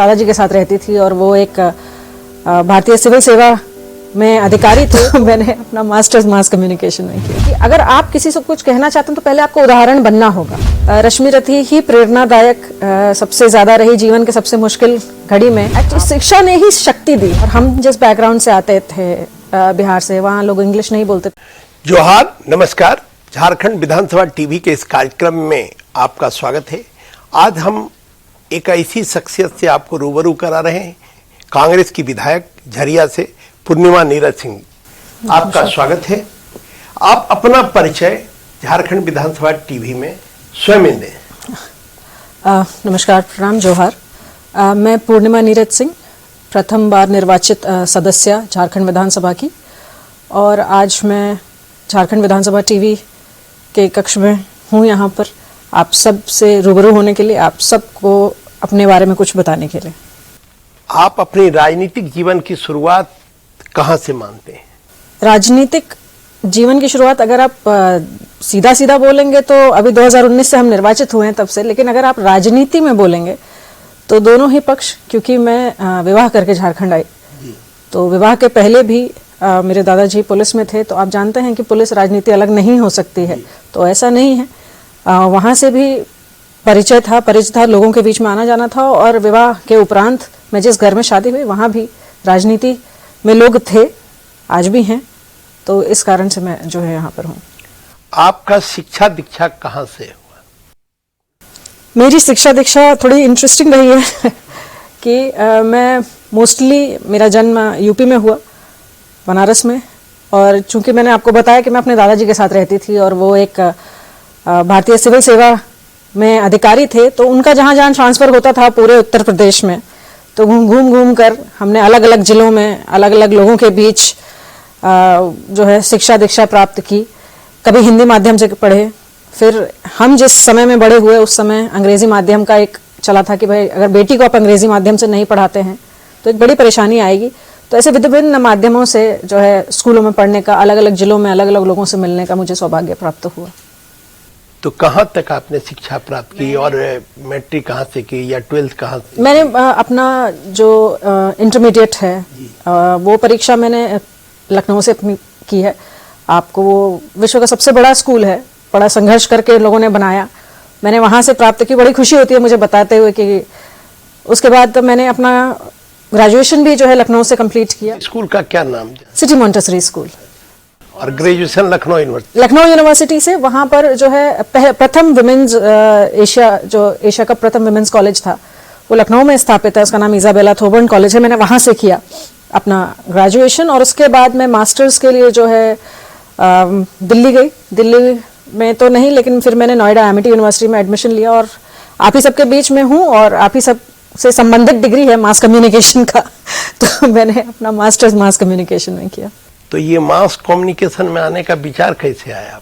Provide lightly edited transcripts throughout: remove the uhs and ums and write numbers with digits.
दादाजी के साथ रहती थी और वो एक भारतीय सिविल सेवा में अधिकारी थे। मैंने अपना मास्टर्स मास कम्युनिकेशन में किया कि अगर आप किसी से कुछ कहना चाहते हैं तो पहले आपको उदाहरण बनना होगा। रश्मि रथी ही प्रेरणादायक सबसे ज्यादा रही जीवन के सबसे मुश्किल घड़ी में। एक्चुअली शिक्षा ने ही शक्ति दी। और हम जिस बैकग्राउंड से आते थे बिहार से, वहाँ लोग इंग्लिश नहीं बोलते। जोहार, नमस्कार। झारखंड विधानसभा टीवी के इस कार्यक्रम में आपका स्वागत है। आज हम एक ऐसी शख्सियत से आपको रूबरू करा रहे हैं, कांग्रेस की विधायक झरिया से पूर्णिमा नीरज सिंह। आपका स्वागत है। आप अपना परिचय झारखंड विधानसभा टीवी में स्वयं दें। नमस्कार, प्रणाम, जोहार। मैं पूर्णिमा नीरज सिंह, प्रथम बार निर्वाचित सदस्य झारखंड विधानसभा की, और आज मैं झारखंड विधानसभा टीवी के कक्ष में हूँ, यहाँ पर आप सब से रूबरू होने के लिए, आप सबको अपने बारे में कुछ बताने के लिए। आप अपनी राजनीतिक जीवन की शुरुआत कहाँ से मानते हैं? राजनीतिक जीवन की शुरुआत अगर आप सीधा सीधा बोलेंगे तो अभी 2019 से हम निर्वाचित हुए हैं तब से, लेकिन अगर आप राजनीति में बोलेंगे तो दोनों ही पक्ष, क्योंकि मैं विवाह करके झारखंड आई, तो विवाह के पहले भी मेरे दादाजी पुलिस में थे, तो आप जानते हैं कि पुलिस राजनीति अलग नहीं हो सकती है, तो ऐसा नहीं है। वहाँ से भी परिचय था, लोगों के बीच में आना जाना था, और विवाह के उपरांत मैं जिस घर में शादी हुई वहाँ भी राजनीति में लोग थे, आज भी हैं, तो इस कारण से मैं जो है यहाँ पर हूँ। आपका शिक्षा दीक्षा कहाँ से हुआ? मेरी शिक्षा दीक्षा थोड़ी इंटरेस्टिंग रही है कि मैं मोस्टली, मेरा जन्म यूपी में हुआ, बनारस में, और चूंकि मैंने आपको बताया कि मैं अपने दादाजी के साथ रहती थी और वो एक भारतीय सिविल सेवा में अधिकारी थे, तो उनका जहाँ जहाँ ट्रांसफ़र होता था पूरे उत्तर प्रदेश में, तो घूम कर हमने अलग अलग जिलों में अलग अलग लोगों के बीच जो है शिक्षा दीक्षा प्राप्त की। कभी हिंदी माध्यम से पढ़े, फिर हम जिस समय में बड़े हुए उस समय अंग्रेजी माध्यम का एक चला था कि भाई अगर बेटी को आप अंग्रेजी माध्यम से नहीं पढ़ाते हैं तो एक बड़ी परेशानी आएगी। तो ऐसे विभिन्न माध्यमों से जो है स्कूलों में पढ़ने का, अलग अलग जिलों में अलग अलग लोगों से मिलने का मुझे सौभाग्य प्राप्त हुआ। तो कहाँ तक आपने शिक्षा प्राप्त की, और मैट्रिक कहाँ से की या 12th कहाँ से? मैंने अपना जो इंटरमीडिएट है वो परीक्षा मैंने लखनऊ से अपनी की है। आपको वो विश्व का सबसे बड़ा स्कूल है, बड़ा संघर्ष करके लोगों ने बनाया, मैंने वहाँ से प्राप्त की। बड़ी खुशी होती है मुझे बताते हुए कि उसके बाद मैंने अपना ग्रेजुएशन भी जो है लखनऊ से कंप्लीट किया। स्कूल का क्या नाम? City Montessori school. और ग्रेजुएशन लखनऊ यूनिवर्सिटी से। वहाँ पर जो है प्रथम विमेंस एशिया का प्रथम विमेंस कॉलेज था, वो लखनऊ में स्थापित है, उसका नाम इजाबेला थोबर्न कॉलेज है। मैंने वहाँ से किया अपना ग्रेजुएशन, और उसके बाद मैं मास्टर्स के लिए जो है दिल्ली गई। दिल्ली में तो नहीं, लेकिन फिर मैंने नोएडा एमिटी यूनिवर्सिटी में एडमिशन लिया, और आप ही सबके बीच में हूँ, और आप ही सब से संबंधित डिग्री है मास कम्युनिकेशन का, तो मैंने अपना मास्टर्स मास कम्युनिकेशन में किया। तो ये मास कम्युनिकेशन में आने का विचार कैसे आया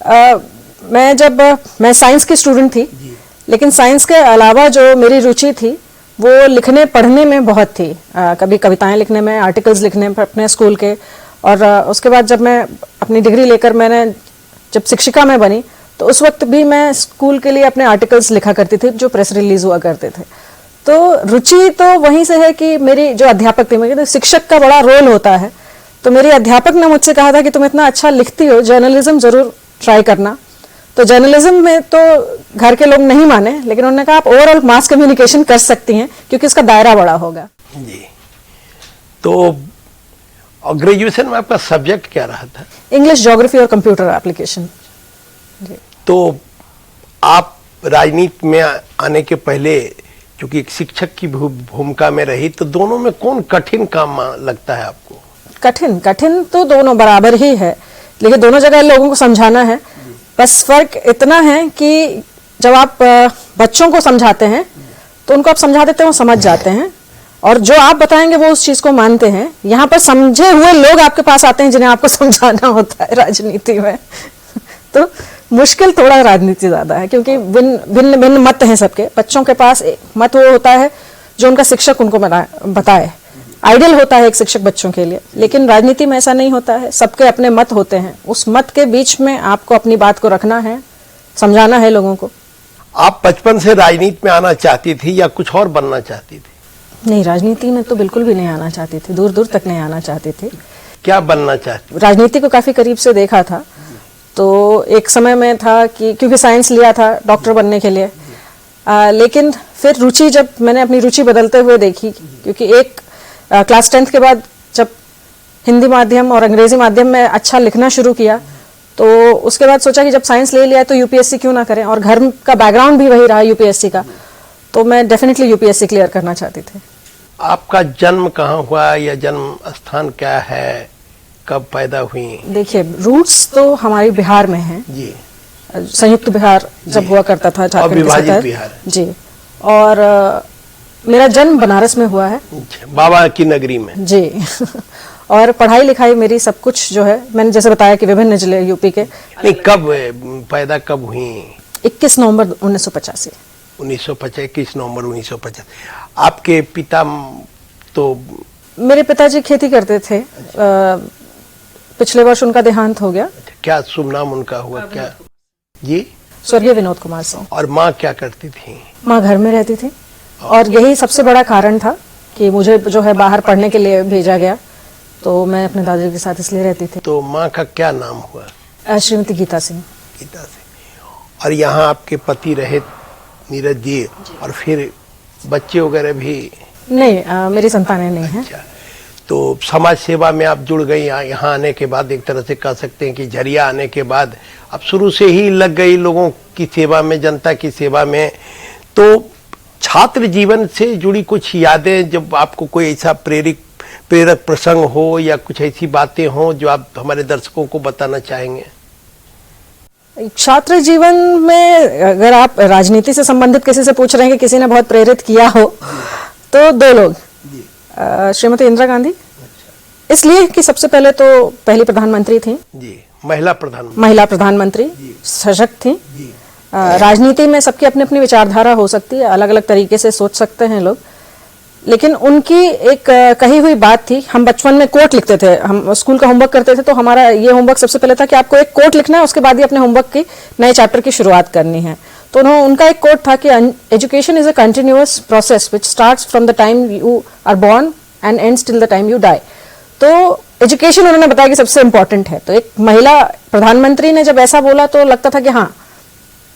आप? मैं साइंस की स्टूडेंट थी, लेकिन साइंस के अलावा जो मेरी रुचि थी वो लिखने पढ़ने में बहुत थी। कभी कविताएं लिखने में, आर्टिकल्स लिखने में अपने स्कूल के, और उसके बाद जब मैं अपनी डिग्री लेकर मैंने जब शिक्षिका में बनी, तो उस वक्त भी मैं स्कूल के लिए अपने आर्टिकल्स लिखा करती थी जो प्रेस रिलीज हुआ करते थे। तो रुचि तो वहीं से है कि मेरी जो अध्यापक थी, मेरे शिक्षक का बड़ा रोल होता है, तो मेरी अध्यापक ने मुझसे कहा था कि तुम इतना अच्छा लिखती हो, जर्नलिज्म जरूर ट्राई करना। तो जर्नलिज्म में तो घर के लोग नहीं माने, लेकिन उन्होंने कहा आप ओवरऑल मास कम्युनिकेशन कर सकती हैं क्योंकि इसका दायरा बड़ा होगा। जी। तो ग्रेजुएशन में आपका सब्जेक्ट क्या रहा था? इंग्लिश, ज्योग्राफी और कंप्यूटर एप्लीकेशन। तो आप राजनीति में आने के पहले क्योंकि एक शिक्षक की भूमिका में रही, तो दोनों में कौन कठिन काम लगता है आपको? कठिन तो दोनों बराबर ही है, लेकिन दोनों जगह लोगों को समझाना है। बस फर्क इतना है कि जब आप बच्चों को समझाते हैं तो उनको आप समझा देते हैं, वो समझ जाते हैं, और जो आप बताएंगे वो उस चीज को मानते हैं। यहाँ पर समझे हुए लोग आपके पास आते हैं जिन्हें आपको समझाना होता है राजनीति में। तो मुश्किल थोड़ा राजनीति ज्यादा है, क्योंकि भिन्न मत हैं सबके। बच्चों के पास मत वो होता है जो उनका शिक्षक उनको बताए, आइडियल होता है एक शिक्षक बच्चों के लिए, लेकिन राजनीति में ऐसा नहीं होता है। सबके अपने मत होते हैं, उस मत के बीच में आपको अपनी बात को रखना है, समझाना है लोगों को। आप बचपन से राजनीति में आना चाहती थी या कुछ और बनना चाहती थी? नहीं, राजनीति में तो बिल्कुल भी नहीं आना चाहती थी, दूर दूर तक नहीं आना चाहती थी। क्या बनना चाहती? राजनीति को काफी करीब से देखा था, तो एक समय में था कि क्योंकि साइंस लिया था डॉक्टर बनने के लिए, लेकिन फिर रुचि, जब मैंने अपनी रुचि बदलते हुए देखी, क्योंकि एक क्लास 10th के बाद जब हिंदी माध्यम और अंग्रेजी माध्यम में अच्छा लिखना शुरू किया, तो उसके बाद सोचा कि जब साइंस ले लिया तो यूपीएससी क्यों ना करें, और घर का बैकग्राउंड भी वही रहा यूपीएससी का, तो मैं डेफिनेटली यूपीएससी क्लियर करना चाहती थी। आपका जन्म कहाँ हुआ या जन्म स्थान क्या है, कब पैदा हुई? देखिए, रूट्स तो हमारी बिहार में हैं जी, संयुक्त बिहार जब हुआ करता था, झारखंड के अविभाजित साथ बिहार। जी, और मेरा जन्म बनारस में हुआ है, बाबा की नगरी में। जी। और पढ़ाई लिखाई मेरी सब कुछ जो है, मैंने जैसे बताया कि विभिन्न जिले यूपी के। नहीं, कब पैदा कब हुई? 21 नवंबर 1985। 1950, 21 नवंबर 1950। आपके पिता तो? मेरे पिताजी खेती करते थे, पिछले वर्ष उनका देहांत हो गया। क्या शुभ नाम उनका हुआ क्या? जी, स्वर्गीय विनोद कुमार सिंह। और माँ क्या करती थी? माँ घर में रहती थी, और यही सबसे बड़ा कारण था कि मुझे जो है बाहर पढ़ने के लिए भेजा गया, तो मैं अपने दादाजी के साथ इसलिए रहती थी। तो माँ का क्या नाम हुआ? श्रीमती गीता सिंह। गीता सिंह। और यहाँ आपके पति रहे नीरज जी, और फिर बच्चे वगैरह भी? नहीं, मेरी संतानें नहीं हैं। अच्छा, तो समाज सेवा में आप जुड़ गई यहाँ आने के बाद, एक तरह से कह सकते हैं कि झरिया आने के बाद आप शुरू से ही लग गई लोगों की सेवा में, जनता की सेवा में। तो छात्र जीवन से जुड़ी कुछ यादें, जब आपको कोई ऐसा प्रेरक प्रसंग हो या कुछ ऐसी बातें हो जो आप हमारे दर्शकों को बताना चाहेंगे? छात्र जीवन में अगर आप राजनीति से संबंधित किसी से पूछ रहे हैं कि किसी ने बहुत प्रेरित किया हो, तो दो लोग, श्रीमती इंदिरा गांधी, इसलिए कि सबसे पहले तो पहली प्रधानमंत्री थी जी, महिला प्रधानमंत्री, सशक्त थी। राजनीति में सबकी अपनी अपनी विचारधारा हो सकती है, अलग अलग तरीके से सोच सकते हैं लोग, लेकिन उनकी एक कही हुई बात थी। हम बचपन में कोट लिखते थे, हम स्कूल का होमवर्क करते थे, तो हमारा ये होमवर्क सबसे पहले था कि आपको एक कोट लिखना है, उसके बाद ही अपने होमवर्क की नए चैप्टर की शुरुआत करनी है। तो उनका एक कोट था कि education is a continuous process which starts from the time you are born and ends till the time you die. तो एजुकेशन उन्होंने बताया कि सबसे इंपॉर्टेंट है। तो एक महिला प्रधानमंत्री ने जब ऐसा बोला तो लगता था कि हाँ,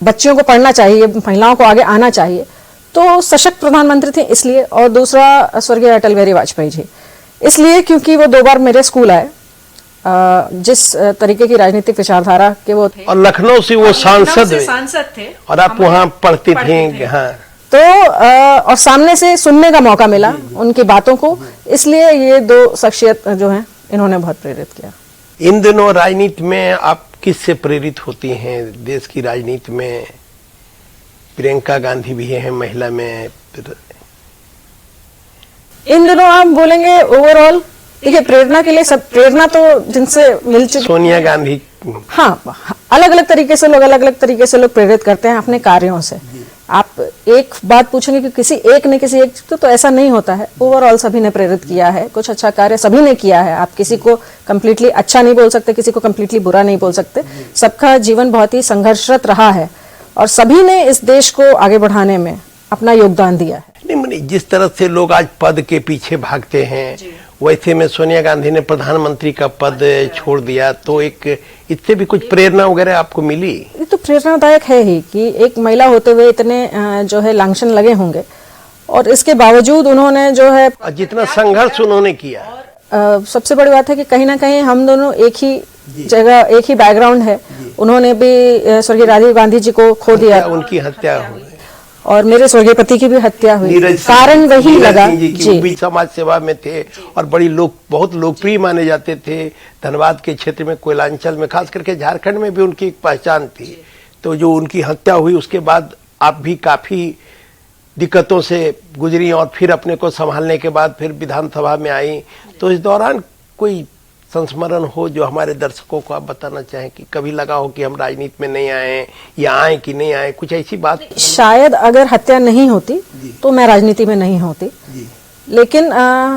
बच्चियों को पढ़ना चाहिए, महिलाओं को आगे आना चाहिए। तो सशक्त प्रधानमंत्री थे इसलिए, और दूसरा स्वर्गीय अटल बिहारी वाजपेयी जी, इसलिए क्योंकि वो 2 बार मेरे स्कूल आए, जिस तरीके की राजनीतिक विचारधारा के वो थे। और लखनऊ से वो सांसद थे, और आप वहाँ पढ़ती थी। हाँ, तो और सामने से सुनने का मौका मिला उनकी बातों को, इसलिए ये 2 शख्सियत जो हैं, इन्होंने बहुत प्रेरित किया। इन दिनों राजनीति में आप किससे प्रेरित होती हैं? देश की राजनीति में प्रियंका गांधी भी है महिला में। इन दिनों आप बोलेंगे ओवरऑल, देखिए प्रेरणा के लिए सब, प्रेरणा तो जिनसे मिल चुकी, सोनिया गांधी। हाँ, अलग अलग तरीके से लोग प्रेरित करते हैं अपने कार्यों से। आप एक बात पूछेंगे कि किसी एक ने किसी एक, तो ऐसा नहीं होता है। ओवरऑल सभी ने प्रेरित किया है, कुछ अच्छा कार्य सभी ने किया है। आप किसी को कंप्लीटली अच्छा नहीं बोल सकते, किसी को कंप्लीटली बुरा नहीं बोल सकते। सबका जीवन बहुत ही संघर्षरत रहा है, और सभी ने इस देश को आगे बढ़ाने में अपना योगदान दिया है। नहीं, जिस तरह से लोग आज पद के पीछे भागते हैं, वैसे में सोनिया गांधी ने प्रधानमंत्री का पद छोड़ दिया, तो एक इससे भी कुछ प्रेरणा वगैरह आपको मिली? ये तो प्रेरणादायक है ही कि एक महिला होते हुए इतने जो है लांछन लगे होंगे, और इसके बावजूद उन्होंने जो है जितना संघर्ष उन्होंने किया। सबसे बड़ी बात है कि कहीं ना कहीं हम दोनों एक ही जगह, एक ही बैकग्राउंड है। उन्होंने भी स्वर्गीय राजीव गांधी जी को खो दिया, उनकी हत्या हो गई, और मेरे स्वर्गीय पति की भी हत्या हुई। कारण वही लगा जी, भी समाज सेवा में थे और बहुत लोकप्रिय माने जाते थे। धनबाद के क्षेत्र में, कोयलांचल में, खास करके झारखंड में भी उनकी एक पहचान थी। तो जो उनकी हत्या हुई, उसके बाद आप भी काफी दिक्कतों से गुजरी, और फिर अपने को संभालने के बाद फिर विधानसभा में आई। तो इस दौरान कोई संस्मरण हो जो हमारे दर्शकों को आप बताना चाहें कि कभी लगा हो कि हम राजनीति में नहीं आए, या आए कि नहीं आए, कुछ ऐसी बात? शायद अगर हत्या नहीं होती तो मैं राजनीति में नहीं होती, लेकिन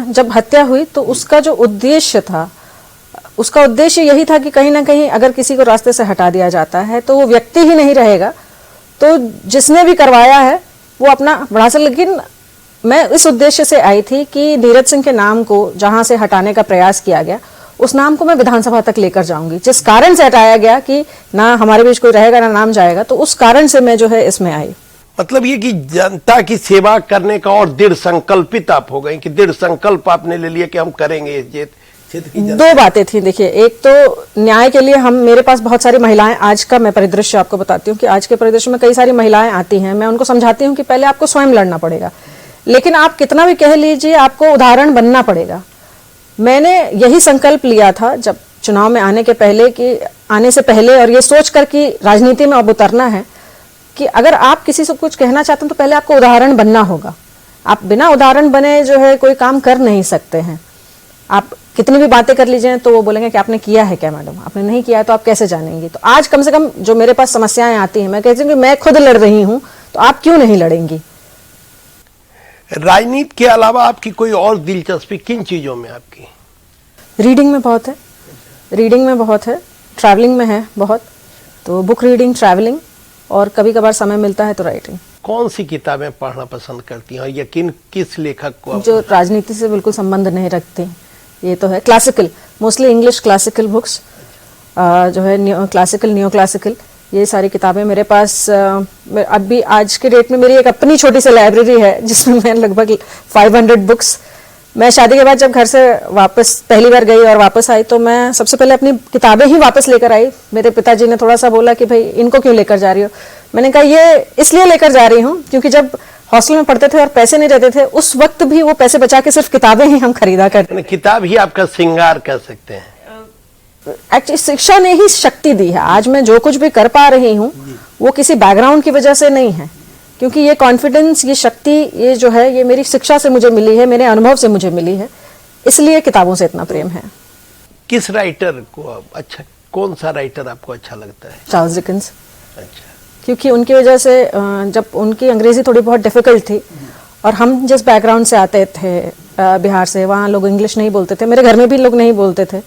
जब हत्या हुई तो उसका जो उद्देश्य था, उसका उद्देश्य यही था कि कहीं ना कहीं अगर किसी को रास्ते से हटा दिया जाता है तो वो व्यक्ति ही नहीं रहेगा, तो जिसने भी करवाया है वो अपना बढ़ा सकता। लेकिन मैं इस उद्देश्य से आई थी कि नीरज सिंह के नाम को जहां से हटाने का प्रयास किया गया, उस नाम को मैं विधानसभा तक लेकर जाऊंगी। जिस कारण से हटाया गया कि ना हमारे बीच कोई रहेगा ना नाम जाएगा, तो उस कारण से मैं जो है इसमें आई। मतलब ये कि जनता की सेवा करने का और दृढ़ संकल्पित आप हो गए, कि दृढ़ संकल्प आपने ले लिया कि हम करेंगे ये क्षेत्र की जनता। दो बातें थी। देखिए, एक तो न्याय के लिए मेरे पास बहुत सारी महिलाएं, आज का मैं परिदृश्य आपको बताती हूँ कि आज के परिदृश्य में कई सारी महिलाएं आती हैं। मैं उनको समझाती हूँ कि पहले आपको स्वयं लड़ना पड़ेगा, लेकिन आप कितना भी कह लीजिए आपको उदाहरण बनना पड़ेगा। मैंने यही संकल्प लिया था जब चुनाव में आने के पहले, कि आने से पहले, और ये सोचकर कि राजनीति में अब उतरना है, कि अगर आप किसी से कुछ कहना चाहते हैं तो पहले आपको उदाहरण बनना होगा। आप बिना उदाहरण बने जो है कोई काम कर नहीं सकते हैं। आप कितनी भी बातें कर लीजिए तो वो बोलेंगे कि आपने किया है क्या मैडम, आपने नहीं किया है तो आप कैसे जानेंगे। तो आज कम से कम जो मेरे पास समस्याएं आती हैं, मैं कहती हूँ कि मैं खुद लड़ रही हूं, तो आप क्यों नहीं लड़ेंगी। राजनीति के अलावा आपकी कोई और दिलचस्पी किन चीजों में आपकी? रीडिंग में बहुत है, रीडिंग में बहुत है, ट्रैवलिंग में है बहुत। तो बुक रीडिंग, ट्रैवलिंग, और कभी कभार समय मिलता है तो राइटिंग। कौन सी किताबें पढ़ना पसंद करती हैं, और यकीन किस लेखक को? जो राजनीति से बिल्कुल संबंध नहीं रखते, ये तो है। Classical, mostly English classical books, जो है क्लासिकल, न्यू क्लासिकल, ये सारी किताबें मेरे पास। अभी आज के डेट में मेरी एक अपनी छोटी सी लाइब्रेरी है जिसमें मैं लगभग 500 बुक्स। मैं शादी के बाद जब घर से वापस पहली बार गई और वापस आई, तो मैं सबसे पहले अपनी किताबें ही वापस लेकर आई। मेरे पिताजी ने थोड़ा सा बोला कि भाई इनको क्यों लेकर जा रही हो। मैंने कहा ये इसलिए लेकर जा रही हूँ क्योंकि जब हॉस्टल में पढ़ते थे और पैसे नहीं रहते थे, उस वक्त भी वो पैसे बचा के सिर्फ किताबें ही हम खरीदा करते। किताब ही आपका श्रृंगार कह सकते हैं। एक्चुअली शिक्षा ने ही शक्ति दी है। आज मैं जो कुछ भी कर पा रही हूँ वो किसी बैकग्राउंड की वजह से नहीं है, क्योंकि ये कॉन्फिडेंस, ये शक्ति, ये जो है ये मेरी शिक्षा से मुझे मिली है, मेरे अनुभव से मुझे मिली है। इसलिए किताबों से इतना प्रेम है। किस राइटर को अच्छा, कौन सा राइटर आपको अच्छा लगता है? Charles Dickens. अच्छा। क्योंकि उनकी वजह से, जब उनकी अंग्रेजी थोड़ी बहुत डिफिकल्ट थी और हम जिस बैकग्राउंड से आते थे बिहार से, वहाँ लोग इंग्लिश नहीं बोलते थे, मेरे घर में भी लोग नहीं बोलते थे।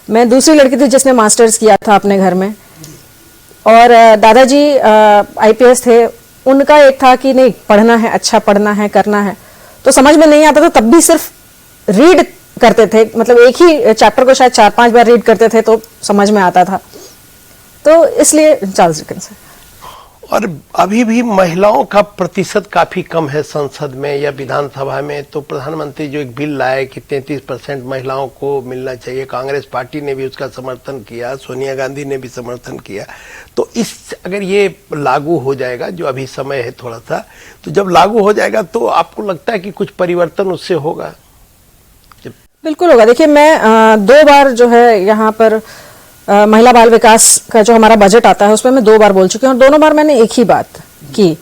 मैं दूसरी लड़की थी जिसने मास्टर्स किया था अपने घर में, और दादाजी IPS थे। उनका एक था कि नहीं, पढ़ना है, अच्छा पढ़ना है, करना है। तो समझ में नहीं आता था, तब भी सिर्फ रीड करते थे, मतलब एक ही चैप्टर को शायद 4-5 बार रीड करते थे तो समझ में आता था। तो इसलिए चार्ल्स डिकेंस है। और अभी भी महिलाओं का प्रतिशत काफी कम है संसद में या विधानसभा में। तो प्रधानमंत्री जो एक बिल लाए कि 33% महिलाओं को मिलना चाहिए, कांग्रेस पार्टी ने भी उसका समर्थन किया, सोनिया गांधी ने भी समर्थन किया। तो इस अगर ये लागू हो जाएगा, जो अभी समय है थोड़ा सा, तो जब लागू हो जाएगा तो आपको लगता है कि कुछ परिवर्तन उससे होगा? बिल्कुल होगा। देखिए, मैं 2 बार जो है यहाँ पर महिला बाल विकास का जो हमारा बजट आता है उसमें मैं 2 बार बोल चुकी हूँ, और दोनों बार मैंने एक ही बात की।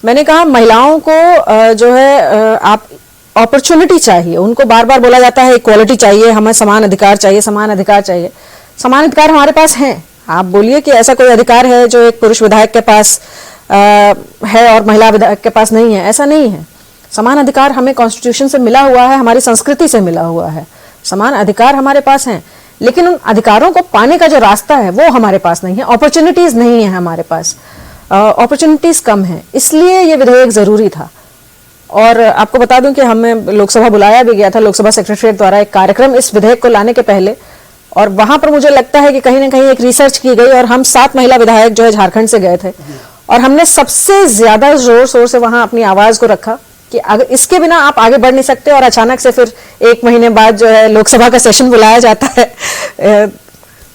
मैंने कहा महिलाओं को जो है आप अपॉर्चुनिटी चाहिए। उनको बार बार बोला जाता है इक्वालिटी चाहिए, हमें समान अधिकार चाहिए, समान अधिकार चाहिए। समान अधिकार हमारे पास हैं। आप बोलिए कि ऐसा कोई अधिकार है जो एक पुरुष विधायक के पास है और महिला विधायक के पास नहीं है? ऐसा नहीं है। समान अधिकार हमें कॉन्स्टिट्यूशन से मिला हुआ है, हमारी संस्कृति से मिला हुआ है। समान अधिकार हमारे पास हैं, लेकिन उन अधिकारों को पाने का जो रास्ता है वो हमारे पास नहीं है। अपॉर्चुनिटीज नहीं है हमारे पास, अपॉर्चुनिटीज कम है। इसलिए ये विधेयक जरूरी था। और आपको बता दूं कि हमें लोकसभा बुलाया भी गया था, लोकसभा सेक्रेटरीट द्वारा एक कार्यक्रम इस विधेयक को लाने के पहले, और वहां पर मुझे लगता है कि कहीं ना कहीं एक रिसर्च की गई और हम 7 महिला विधायक जो है झारखंड से गए थे, और हमने सबसे ज्यादा जोर शोर से वहां अपनी आवाज को रखा कि अगर इसके बिना आप आगे बढ़ नहीं सकते। और अचानक से फिर 1 महीने बाद जो है लोकसभा का सेशन बुलाया जाता है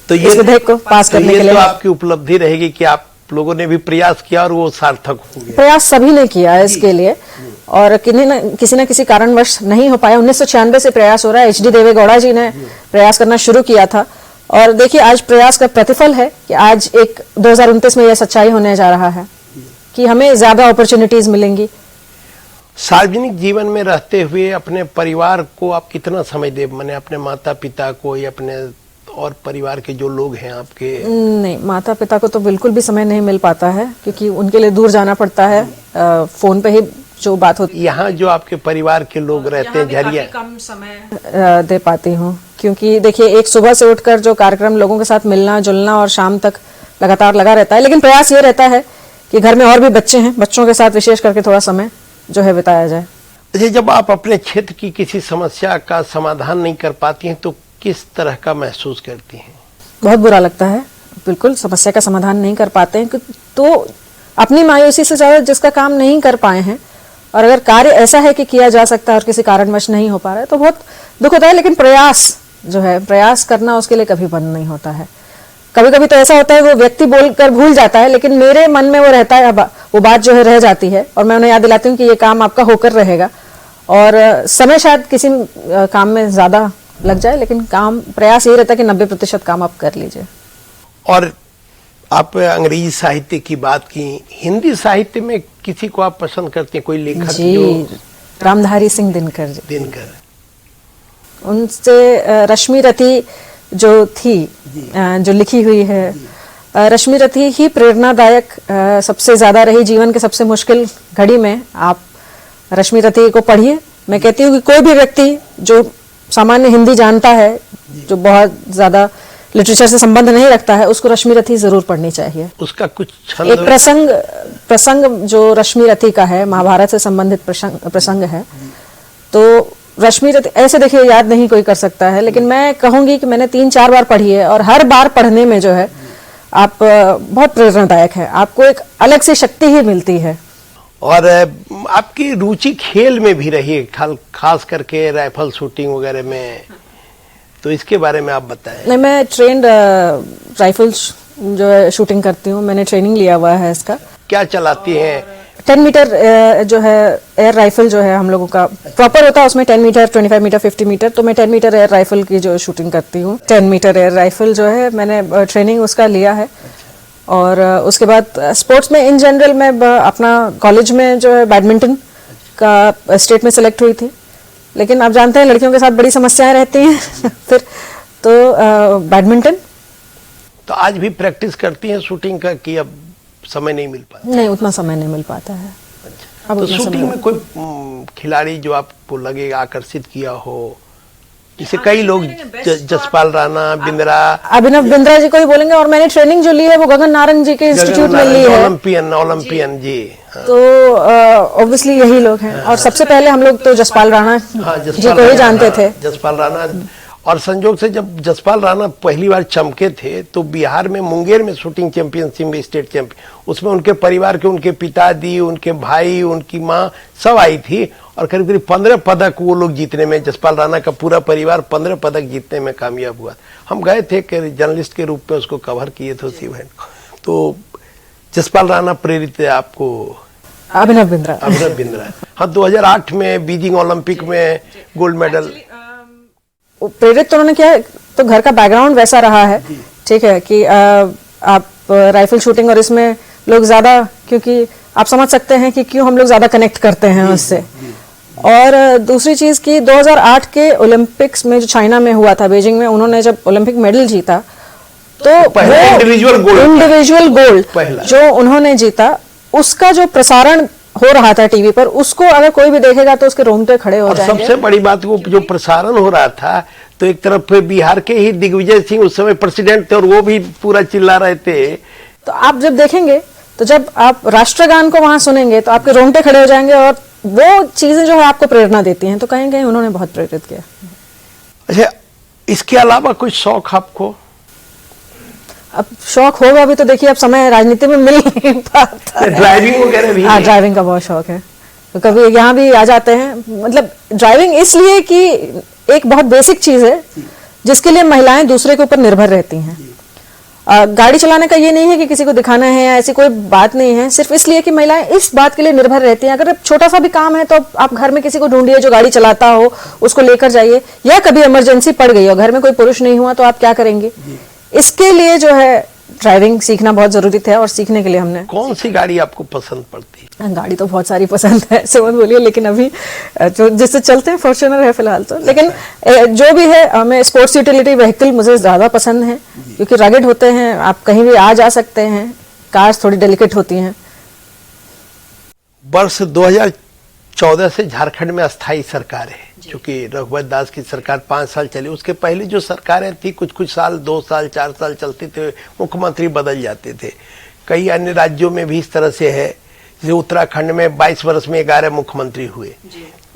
तो ये विधेयक को पास करने के लिए। तो आपकी उपलब्धि रहेगी कि आप लोगों ने भी प्रयास किया और वो सार्थक हो गया। प्रयास सभी ने किया है इसके लिए, और किसी न किसी कारणवश नहीं हो पाया। 1996 से प्रयास हो रहा है। HD देवेगौड़ा जी ने प्रयास करना शुरू किया था, और देखिए आज प्रयास का प्रतिफल है कि आज एक 2029 में यह सच्चाई होने जा रहा है कि हमें ज्यादा अपॉर्चुनिटीज मिलेंगी। सार्वजनिक जीवन में रहते हुए अपने परिवार को आप कितना समय दे, माने अपने माता पिता को या अपने और परिवार के जो लोग हैं आपके? नहीं, माता पिता को तो बिल्कुल भी समय नहीं मिल पाता है, क्योंकि उनके लिए दूर जाना पड़ता है। फोन पे ही जो बात होती है। यहाँ जो आपके परिवार के लोग रहते हैं, झरिया, कम समय दे पाती हूँ, क्योंकि देखिए एक सुबह से उठकर जो कार्यक्रम लोगों के साथ मिलना जुलना और शाम तक लगातार लगा रहता है। लेकिन प्रयास ये रहता है कि घर में और भी बच्चे हैं, बच्चों के साथ विशेष करके थोड़ा समय जो है बिताया जाए। अच्छा, जब आप अपने क्षेत्र की किसी समस्या का समाधान नहीं कर पाती हैं तो किस तरह का महसूस करती हैं? बहुत बुरा लगता है, बिल्कुल समस्या का समाधान नहीं कर पाते हैं तो अपनी मायूसी से ज़्यादा जिसका काम नहीं कर पाए हैं, और अगर कार्य ऐसा है कि किया जा सकता है और किसी कारणवश नहीं हो पा रहा है तो बहुत दुख होता है। लेकिन प्रयास जो है, प्रयास करना उसके लिए कभी बंद नहीं होता है। कभी कभी तो ऐसा होता है वो व्यक्ति बोलकर भूल जाता है, लेकिन मेरे मन में वो रहता है, वो बात जो है रह जाती है, और मैं उन्हें याद दिलाती हूँ कि ये काम आपका होकर रहेगा। और समय शायद किसी काम में ज्यादा लग जाए, लेकिन काम प्रयास यही रहता है कि 90% काम आप कर लीजिए। और आप अंग्रेजी साहित्य की बात की, हिंदी साहित्य में किसी को आप पसंद करते हैं, कोई लेखक? जी, जो रामधारी सिंह दिनकर जी। दिनकर, उनसे रश्मि रथी जो थी, जो लिखी हुई है, रश्मि रथी ही प्रेरणादायक सबसे ज्यादा रही ज्यादा के सबसे मुश्किल घड़ी में। आप रश्मि रथी को पढ़िए। मैं कहती हूँ कि कोई भी व्यक्ति जो सामान्य हिंदी जानता है, जो बहुत ज्यादा लिटरेचर से संबंध नहीं रखता है, उसको रश्मि रथी जरूर पढ़नी चाहिए। उसका कुछ एक प्रसंग जो रश्मि रथी का है, महाभारत से संबंधित प्रसंग है। तो रश्मि रथी ऐसे देखिए याद नहीं कोई कर सकता है, लेकिन मैं कहूंगी कि मैंने 3-4 बार पढ़ी है, और हर बार पढ़ने में जो है आप बहुत प्रेरणादायक है, आपको एक अलग से शक्ति ही मिलती है। और आपकी रुचि खेल में भी रही है, खास करके राइफल शूटिंग वगैरह में, तो इसके बारे में आप बताएं। नहीं, मैं ट्रेंड राइफल जो है शूटिंग करती हूँ, मैंने ट्रेनिंग लिया हुआ है इसका। क्या चलाती हैं? 10 मीटर जो है एयर राइफल जो है हम लोगों का प्रॉपर होता है, उसमें 10 मीटर, 25 मीटर, 50 मीटर, तो मैं 10 मीटर एयर राइफल की जो शूटिंग करती हूँ। 10 मीटर एयर राइफल जो है मैंने ट्रेनिंग उसका लिया है। और उसके बाद स्पोर्ट्स में इन जनरल मैं अपना कॉलेज में जो है बैडमिंटन का स्टेट में सिलेक्ट हुई थी, लेकिन आप जानते हैं लड़कियों के साथ बड़ी समस्याएं रहती हैं फिर तो बैडमिंटन। तो आज भी प्रैक्टिस करती हैं शूटिंग का कि अब समय नहीं मिल पाता? नहीं, उतना समय नहीं मिल पाता है। अच्छा, तो शूटिंग में कोई खिलाड़ी जो आपको लगे आकर्षित किया हो? जैसे कई लोग जसपाल राणा, बिंद्रा, अभिनव बिंद्रा जी को ही बोलेंगे, और मैंने ट्रेनिंग जो ली है वो गगन नारंग जी के इंस्टीट्यूट में ली है, ओलंपियन जी। हाँ। तो ऑब्वियसली यही लोग हैं। और सबसे पहले हम लोग तो जसपाल राणा जी को ही जानते थे। जसपाल राणा, और संजोग से जब जसपाल राणा पहली बार चमके थे तो बिहार में मुंगेर में शूटिंग चैंपियनशिप में स्टेट चैंपियन, उसमें उनके परिवार के, उनके पिताजी, उनके भाई, उनकी माँ सब आई थी, और करीब करीब 15 पदक वो लोग जीतने में, जसपाल राणा का पूरा परिवार 15 पदक जीतने में कामयाब हुआ। हम गए थे जर्नलिस्ट के रूप में, उसको कवर किए थे उसी इवेंट को। तो जसपाल राणा प्रेरित है आपको? अभिनव बिंद्रा। अभिनव बिंद्रा, हाँ, 2008 में बीजिंग ओलंपिक में गोल्ड मेडल। प्रेरित तो उन्होंने किया, तो घर का बैकग्राउंड वैसा रहा है, ठीक है, कि आप राइफल शूटिंग और इसमें लोग ज्यादा, क्योंकि आप समझ सकते हैं कि क्यों हम लोग ज्यादा कनेक्ट करते हैं उससे। और दूसरी चीज की 2008 के ओलंपिक्स में जो चाइना में हुआ था, बीजिंग में, उन्होंने जब ओलंपिक मेडल जीता तो इंडिविजुअल गोल्ड जो उन्होंने जीता, उसका जो प्रसारण हो रहा था टीवी पर, उसको अगर कोई भी देखेगा तो उसके रोंगटे खड़े हो जाएंगे। सबसे बड़ी बात, वो जो प्रसारण हो रहा था, तो एक तरफ बिहार के ही दिग्विजय सिंह उस समय प्रेसिडेंट थे, और वो भी पूरा चिल्ला रहे थे। तो आप जब देखेंगे, तो जब आप राष्ट्रगान को वहां सुनेंगे तो आपके रोंगटे खड़े हो जाएंगे, और वो चीजें जो है आपको प्रेरणा देती हैं। तो कहीं कहीं उन्होंने बहुत प्रेरित किया। अच्छा, इसके अलावा कुछ शौक आपको? अब शौक होगा भी तो देखिए, अब समय राजनीति में मिल नहीं पाता। ड्राइविंग वगैरह भी? हाँ, ड्राइविंग का बहुत शौक है, तो कभी यहाँ भी आ जाते हैं। मतलब ड्राइविंग इसलिए कि एक बहुत बेसिक चीज है जिसके लिए महिलाएं दूसरे के ऊपर निर्भर रहती हैं। गाड़ी चलाने का ये नहीं है कि किसी को दिखाना है या ऐसी कोई बात नहीं है, सिर्फ इसलिए कि महिलाएं इस बात के लिए निर्भर रहती हैं। अगर छोटा सा भी काम है तो आप घर में किसी को ढूंढिए जो गाड़ी चलाता हो, उसको लेकर जाइए, या कभी इमरजेंसी पड़ गई और घर में कोई पुरुष नहीं हुआ तो आप क्या करेंगे? इसके लिए जो है ड्राइविंग सीखना बहुत जरूरी था, और सीखने के लिए हमने। कौन सी गाड़ी आपको पसंद पड़ती है? गाड़ी तो बहुत सारी पसंद है, ऐसे मत बोलिए, लेकिन अभी जो जिससे चलते हैं फॉर्च्यूनर है फिलहाल तो। लेकिन जो भी है, हमें स्पोर्ट्स यूटिलिटी व्हीकल मुझे ज्यादा पसंद है, क्योंकि रगेड होते हैं, आप कहीं भी आ जा सकते हैं। कार्स थोड़ी डेलिकेट होती हैं। वर्ष 2014 से झारखंड में अस्थायी सरकार है, क्योंकि रघुवर दास की सरकार 5 साल चली। उसके पहले जो सरकारें थी, कुछ साल, 2 साल, 4 साल चलते थे, मुख्यमंत्री बदल जाते थे। कई अन्य राज्यों में भी इस तरह से है, जैसे उत्तराखंड में 22 वर्ष में 11 मुख्यमंत्री हुए,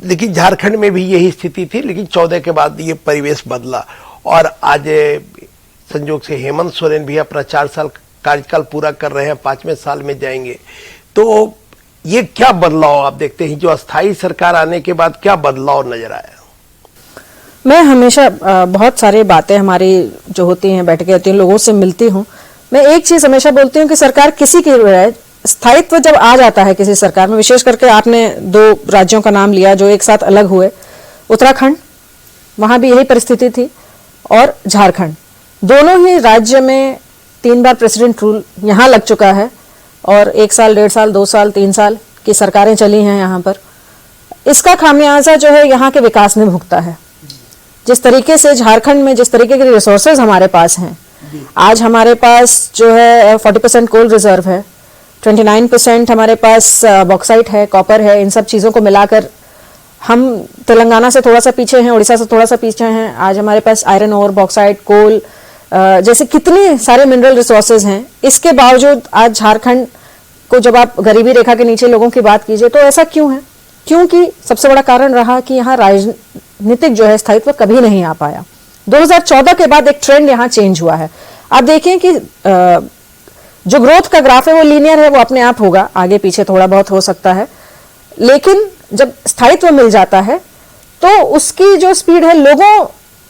लेकिन झारखंड में भी यही स्थिति थी, लेकिन 14 के बाद ये परिवेश बदला और आज संयोग से हेमंत सोरेन भी अपना 4 साल कार्यकाल पूरा कर रहे हैं, 5वें साल में जाएंगे। तो ये क्या बदलाव आप देखते हैं, जो अस्थायी सरकार आने के बाद क्या बदलाव नजर आया? मैं हमेशा बहुत सारी बातें हमारी जो होती हैं, बैठ के होती हैं, लोगों से मिलती हूँ। मैं एक चीज हमेशा बोलती हूँ कि सरकार किसी की रहे, स्थायित्व जब आ जाता है किसी सरकार में, विशेष करके आपने 2 राज्यों का नाम लिया जो एक साथ अलग हुए, उत्तराखंड, वहां भी यही परिस्थिति थी, और झारखंड, दोनों ही राज्य में 3 बार प्रेसिडेंट रूल यहाँ लग चुका है और 1 साल, 1.5 साल, 2 साल, 3 साल की सरकारें चली हैं यहाँ पर। इसका खामियाजा जो है यहाँ के विकास ने भुगता है। जिस तरीके से झारखंड में जिस तरीके के रिसोर्सेज हमारे पास हैं, आज हमारे पास जो है 40% कोल रिजर्व है, 29% हमारे पास बॉक्साइट है, कॉपर है, इन सब चीज़ों को मिलाकर हम तेलंगाना से थोड़ा सा पीछे हैं, उड़ीसा से थोड़ा सा पीछे हैं। आज हमारे पास आयरन ओर, बॉक्साइट, कोल जैसे कितने सारे मिनरल रिसोर्सेज हैं। इसके बावजूद आज झारखंड को जब आप गरीबी रेखा के नीचे लोगों की बात कीजिए तो ऐसा क्यों है? क्योंकि सबसे बड़ा कारण रहा कि यहाँ राजनीतिक जो है स्थायित्व कभी नहीं आ पाया। 2014 के बाद एक ट्रेंड यहाँ चेंज हुआ है। आप देखें कि जो ग्रोथ का ग्राफ है वो लीनियर है, वो अपने आप होगा, आगे पीछे थोड़ा बहुत हो सकता है, लेकिन जब स्थायित्व मिल जाता है तो उसकी जो स्पीड है, लोगों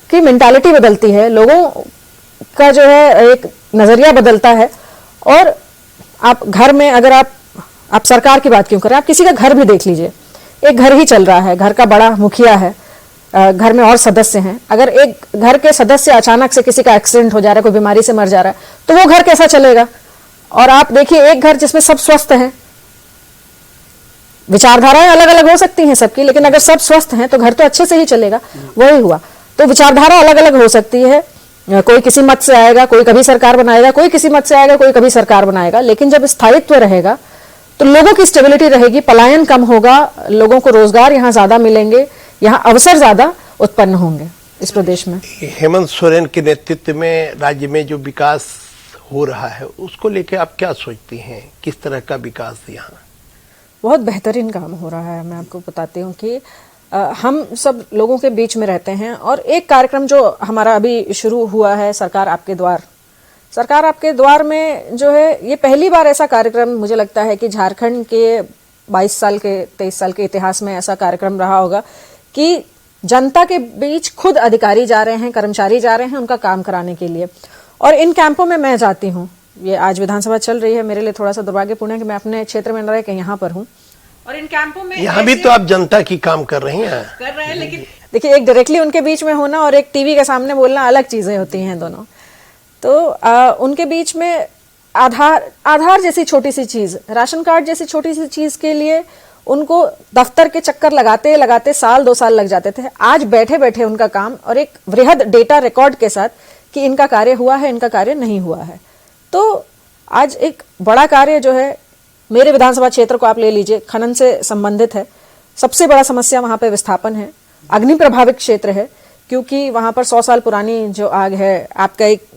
की मेंटालिटी बदलती है, लोगों का जो है एक नजरिया बदलता है। और आप घर में, अगर आप सरकार की बात क्यों करें, आप किसी का घर भी देख लीजिए, एक घर ही चल रहा है, घर का बड़ा मुखिया है, घर में और सदस्य हैं, अगर एक घर के सदस्य अचानक से किसी का एक्सीडेंट हो जा रहा है, कोई बीमारी से मर जा रहा है, तो वो घर कैसा चलेगा? और आप देखिए एक घर जिसमें सब स्वस्थ हैं, विचारधाराएं अलग अलग हो सकती हैं सबकी, लेकिन अगर सब स्वस्थ हैं तो घर तो अच्छे से ही चलेगा। वही हुआ। तो विचारधारा अलग अलग हो सकती है, कोई किसी मत से आएगा, कोई कभी सरकार बनाएगा, कोई किसी मत से आएगा, कोई कभी सरकार बनाएगा, लेकिन जब स्थायित्व रहेगा तो लोगों की स्टेबिलिटी रहेगी, पलायन कम होगा, लोगों को रोजगार यहाँ ज्यादा मिलेंगे, यहाँ अवसर ज्यादा उत्पन्न होंगे इस प्रदेश में। हेमंत सोरेन के नेतृत्व में राज्य में जो विकास हो रहा है उसको लेकर आप क्या सोचती हैं? किस तरह का विकास यहाँ? बहुत बेहतरीन काम हो रहा है। मैं आपको बताती हूँ कि हम सब लोगों के बीच में रहते हैं, और एक कार्यक्रम जो हमारा अभी शुरू हुआ है, सरकार आपके द्वार, सरकार आपके द्वार में जो है, ये पहली बार ऐसा कार्यक्रम मुझे लगता है कि झारखंड के 22 साल के 23 साल के इतिहास में ऐसा कार्यक्रम रहा होगा कि जनता के बीच खुद अधिकारी जा रहे हैं, कर्मचारी जा रहे हैं उनका काम कराने के लिए। और इन कैंपों में मैं जाती हूँ, ये आज विधानसभा चल रही है, मेरे लिए थोड़ा सा दुर्भाग्यपूर्ण है कि मैं अपने क्षेत्र में न रह के यहाँ पर हूँ, और इन कैंपों में यहाँ भी तो आप जनता की काम कर रही हैं। लेकिन देखिए, एक डायरेक्टली उनके बीच में होना और एक टीवी के सामने बोलना अलग चीजें होती हैं दोनों। तो उनके बीच में आधार जैसी छोटी सी चीज, राशन कार्ड जैसी छोटी सी चीज के लिए उनको दफ्तर के चक्कर लगाते लगाते साल 2 साल लग जाते थे। आज बैठे बैठे उनका काम, और एक वृहद डेटा रिकॉर्ड के साथ कि इनका कार्य हुआ है, इनका कार्य नहीं हुआ है। तो आज एक बड़ा कार्य जो है, मेरे विधानसभा क्षेत्र को आप ले लीजिए, खनन से संबंधित है। सबसे बड़ा समस्या वहां पे विस्थापन है, अग्नि प्रभावित क्षेत्र है, क्योंकि वहां पर 100 साल पुरानी जो आग है, आपका एक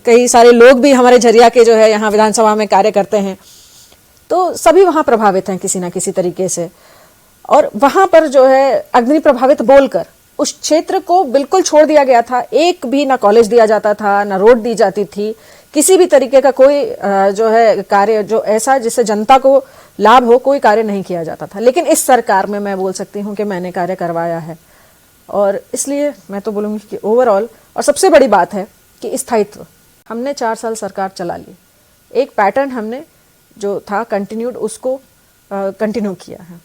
कई सारे लोग भी हमारे झरिया के जो है यहाँ विधानसभा में कार्य करते हैं, तो सभी वहां प्रभावित हैं किसी ना किसी तरीके से। और वहां पर जो है अग्नि प्रभावित बोलकर उस क्षेत्र को बिल्कुल छोड़ दिया गया था। एक भी ना कॉलेज दिया जाता था, ना रोड दी जाती थी, किसी भी तरीके का कोई जो है कार्य जो ऐसा जिससे जनता को लाभ हो, कोई कार्य नहीं किया जाता था। लेकिन इस सरकार में मैं बोल सकती हूँ कि मैंने कार्य करवाया है, और इसलिए मैं तो बोलूँगी कि ओवरऑल, और सबसे बड़ी बात है कि स्थायित्व, हमने 4 साल सरकार चला ली, एक पैटर्न हमने जो था कंटिन्यूड, उसको कंटिन्यू किया है।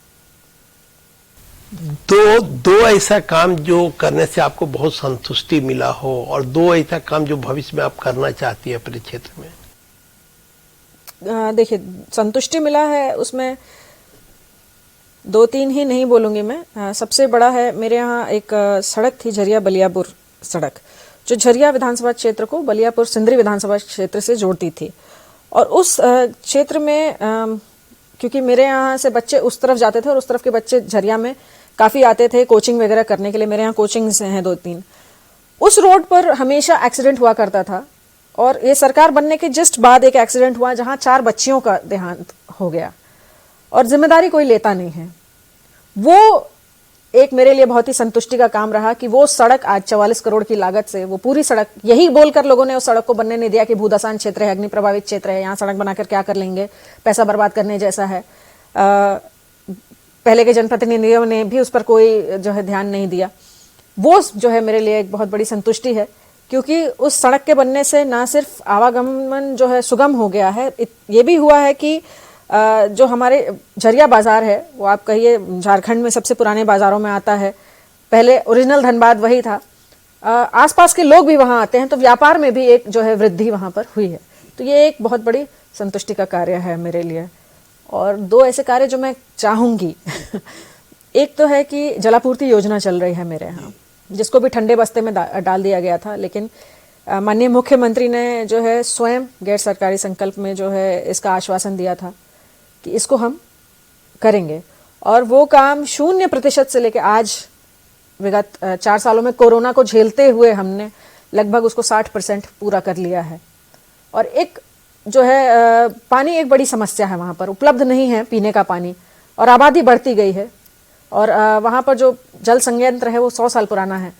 तो 2 ऐसा काम जो करने से आपको बहुत संतुष्टि मिला हो, और 2 ऐसा काम जो भविष्य में आप करना चाहती है अपने क्षेत्र में? देखिए, संतुष्टि मिला है उसमें 2-3 ही नहीं बोलूंगी मैं। सबसे बड़ा है, मेरे यहाँ एक सड़क थी, झरिया बलियापुर सड़क, जो झरिया विधानसभा क्षेत्र को बलियापुर सिंदरी विधानसभा क्षेत्र से जोड़ती थी। और उस क्षेत्र में क्योंकि मेरे यहाँ से बच्चे उस तरफ जाते थे और उस तरफ के बच्चे झरिया में काफ़ी आते थे कोचिंग वगैरह करने के लिए, मेरे यहाँ कोचिंग से हैं 2-3, उस रोड पर हमेशा एक्सीडेंट हुआ करता था। और ये सरकार बनने के जस्ट बाद एक एक्सीडेंट हुआ जहां 4 बच्चियों का देहांत हो गया और जिम्मेदारी कोई लेता नहीं है। वो एक मेरे लिए बहुत ही संतुष्टि का काम रहा कि वो सड़क आज 44 करोड़ की लागत से, वो पूरी सड़क, यही बोलकर लोगों ने उस सड़क को बनने नहीं दिया कि भूदसान क्षेत्र है, अग्नि प्रभावित क्षेत्र है, यहाँ सड़क बनाकर क्या कर लेंगे, पैसा बर्बाद करने जैसा है। पहले के जनप्रतिनिधियों ने भी उस पर कोई जो है ध्यान नहीं दिया। वो जो है मेरे लिए एक बहुत बड़ी संतुष्टि है, क्योंकि उस सड़क के बनने से ना सिर्फ आवागमन जो है सुगम हो गया है, ये भी हुआ है कि जो हमारे झरिया बाजार है, वो आप कहिए झारखंड में सबसे पुराने बाजारों में आता है। पहले ओरिजिनल धनबाद वही था। आसपास के लोग भी वहां आते हैं, तो व्यापार में भी एक जो है वृद्धि वहां पर हुई है। तो ये एक बहुत बड़ी संतुष्टि का कार्य है मेरे लिए। और 2 ऐसे कार्य जो मैं चाहूंगी एक तो है कि जलापूर्ति योजना चल रही है मेरे यहाँ, जिसको भी ठंडे बस्ते में डाल दिया गया था, लेकिन माननीय मुख्यमंत्री ने जो है स्वयं गैर सरकारी संकल्प में जो है इसका आश्वासन दिया था कि इसको हम करेंगे। और वो काम 0% से लेकर आज विगत 4 सालों में कोरोना को झेलते हुए हमने लगभग उसको 60% पूरा कर लिया है। और एक जो है पानी एक बड़ी समस्या है, वहाँ पर उपलब्ध नहीं है पीने का पानी, और आबादी बढ़ती गई है, और वहाँ पर जो जल संयंत्र है वो 100 साल पुराना है।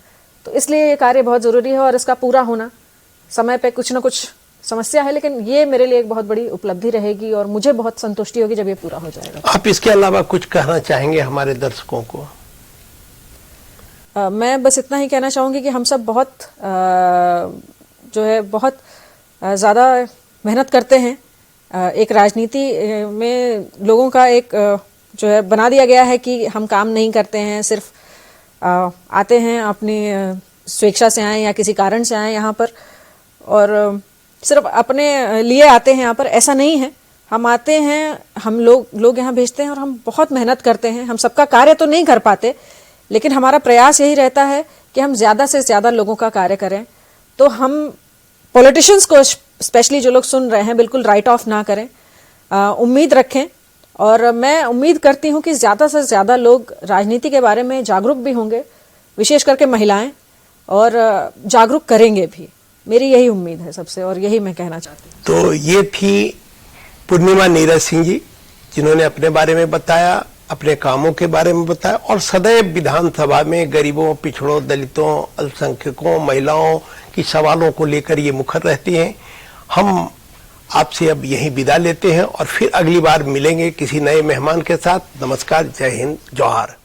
तो इसलिए ये कार्य बहुत ज़रूरी है और इसका पूरा होना, समय पे कुछ ना कुछ समस्या है, लेकिन ये मेरे लिए एक बहुत बड़ी उपलब्धि रहेगी और मुझे बहुत संतुष्टि होगी जब ये पूरा हो जाएगा। आप इसके अलावा कुछ कहना चाहेंगे हमारे दर्शकों को? मैं बस इतना ही कहना चाहूँगी कि हम सब बहुत जो है बहुत ज़्यादा मेहनत करते हैं। एक राजनीति में लोगों का एक जो है बना दिया गया है कि हम काम नहीं करते हैं, सिर्फ आते हैं अपनी स्वेच्छा से आए या किसी कारण से आए यहाँ पर, और सिर्फ अपने लिए आते हैं यहाँ पर। ऐसा नहीं है, हम आते हैं, हम लोग यहाँ भेजते हैं और हम बहुत मेहनत करते हैं। हम सबका कार्य तो नहीं कर पाते, लेकिन हमारा प्रयास यही रहता है कि हम ज़्यादा से ज़्यादा लोगों का कार्य करें। तो हम पॉलिटिशियंस को, स्पेशली जो लोग सुन रहे हैं, बिल्कुल राइट ऑफ ना करें, उम्मीद रखें। और मैं उम्मीद करती हूँ कि ज़्यादा से ज़्यादा लोग राजनीति के बारे में जागरूक भी होंगे, विशेष करके महिलाएं, और जागरूक करेंगे भी। मेरी यही उम्मीद है सबसे, और यही मैं कहना चाहती हूँ। तो ये थी पूर्णिमा नीरज सिंह जी, जिन्होंने अपने बारे में बताया, अपने कामों के बारे में बताया, और सदैव विधानसभा में गरीबों, पिछड़ों, दलितों, अल्पसंख्यकों, महिलाओं की सवालों को लेकर ये मुखर रहती हैं। हम आपसे अब यहीं विदा लेते हैं और फिर अगली बार मिलेंगे किसी नए मेहमान के साथ। नमस्कार, जय हिंद, जौहार।